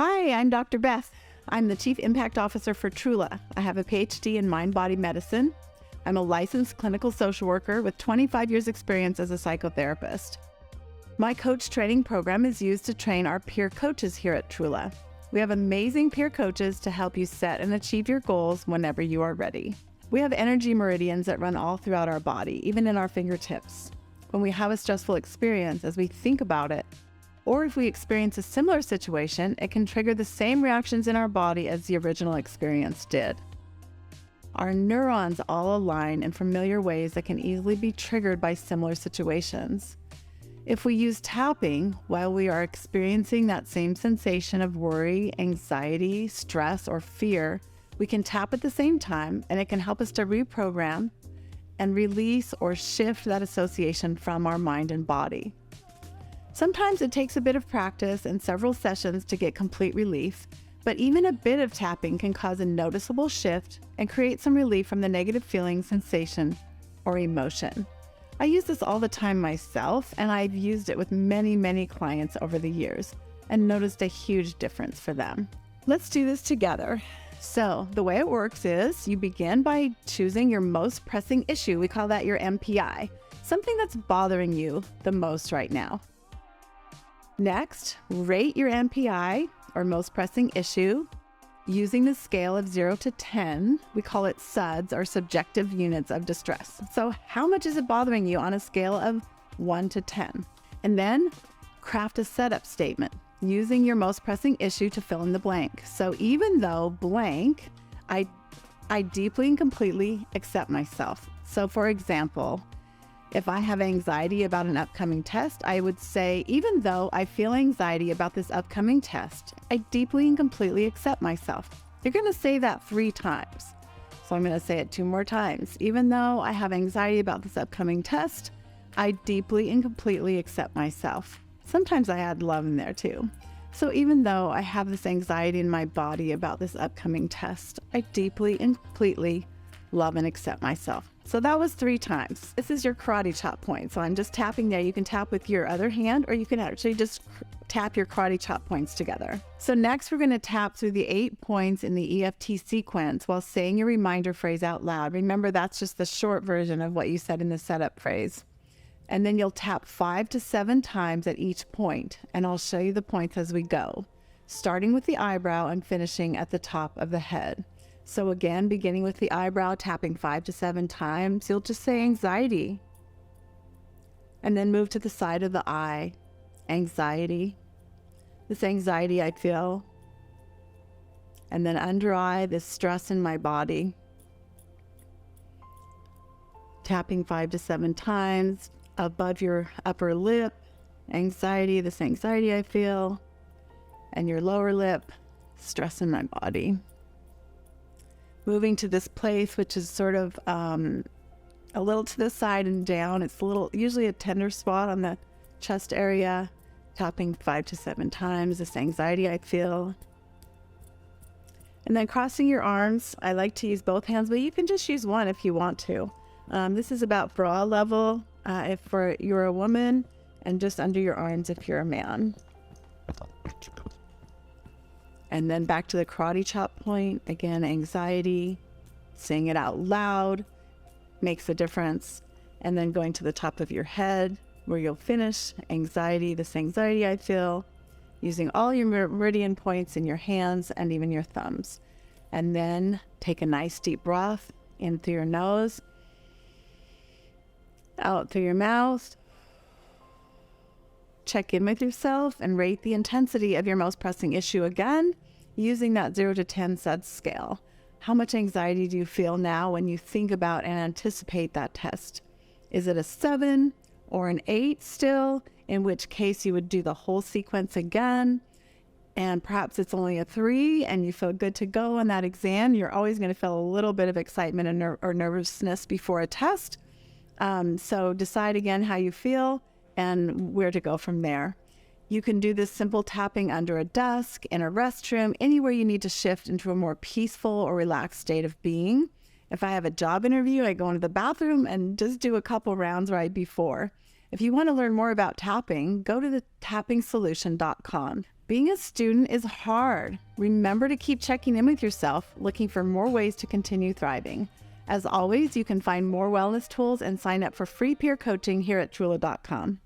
Hi, I'm Dr. Beth. I'm the Chief Impact Officer for TRULA. I have a PhD in mind-body medicine. I'm a licensed clinical social worker with 25 years experience as a psychotherapist. My coach training program is used to train our peer coaches here at TRULA. We have amazing peer coaches to help you set and achieve your goals whenever you are ready. We have energy meridians that run all throughout our body, even in our fingertips. When we have a stressful experience, as we think about it, or if we experience a similar situation, it can trigger the same reactions in our body as the original experience did. Our neurons all align in familiar ways that can easily be triggered by similar situations. If we use tapping while we are experiencing that same sensation of worry, anxiety, stress, or fear, we can tap at the same time, and it can help us to reprogram and release or shift that association from our mind and body. Sometimes it takes a bit of practice and several sessions to get complete relief, but even a bit of tapping can cause a noticeable shift and create some relief from the negative feeling, sensation, or emotion. I use this all the time myself, and I've used it with many clients over the years and noticed a huge difference for them. Let's do this together. So the way it works is you begin by choosing your most pressing issue. We call that your MPI, something that's bothering you the most right now. Next, rate your MPI, or most pressing issue, using the scale of 0 to 10. We call it SUDS, or subjective units of distress. So how much is it bothering you on a scale of 1 to 10? And then craft a setup statement using your most pressing issue to fill in the blank. So even though blank, I deeply and completely accept myself. So for example, if I have anxiety about an upcoming test, I would say, even though I feel anxiety about this upcoming test, I deeply and completely accept myself. You're going to say that 3 times. So I'm going to say it 2 more times. Even though I have anxiety about this upcoming test, I deeply and completely accept myself. Sometimes I add love in there too. So even though I have this anxiety in my body about this upcoming test, I deeply and completely love and accept myself. So that was 3 times. This is your karate chop point. So I'm just tapping there. You can tap with your other hand, or you can actually just tap your karate chop points together. So next we're going to tap through the 8 points in the EFT sequence while saying your reminder phrase out loud. Remember, that's just the short version of what you said in the setup phrase. And then you'll tap 5 to 7 times at each point, and I'll show you the points as we go, starting with the eyebrow and finishing at the top of the head. So again, beginning with the eyebrow, tapping 5 to 7 times, you'll just say anxiety. And then move to the side of the eye, anxiety. This anxiety I feel. And then under eye, this stress in my body. Tapping 5 to 7 times. Above your upper lip, anxiety, this anxiety I feel. And your lower lip, stress in my body. Moving to this place, which is sort of a little to the side and down. It's usually a tender spot on the chest area. Tapping 5 to 7 times, this anxiety I feel. And then crossing your arms. I like to use both hands, but you can just use one if you want to. This is about bra level if you're a woman, and just under your arms if you're a man. And then back to the karate chop point. Again, anxiety, saying it out loud makes a difference. And then going to the top of your head where you'll finish anxiety, this anxiety I feel, using all your meridian points in your hands and even your thumbs. And then take a nice deep breath in through your nose, out through your mouth. Check in with yourself and rate the intensity of your most pressing issue again, using that 0 to 10 SUDS scale. How much anxiety do you feel now when you think about and anticipate that test? Is it a 7 or an 8 still, in which case you would do the whole sequence again? And perhaps it's only a 3 and you feel good to go on that exam. You're always going to feel a little bit of excitement and or nervousness before a test. So decide again how you feel and where to go from there. You can do this simple tapping under a desk, in a restroom, anywhere you need to shift into a more peaceful or relaxed state of being. If I have a job interview, I go into the bathroom and just do a couple rounds right before. If you want to learn more about tapping, go to the tappingsolution.com. Being a student is hard. Remember to keep checking in with yourself, looking for more ways to continue thriving. As always, you can find more wellness tools and sign up for free peer coaching here at TRULA.com.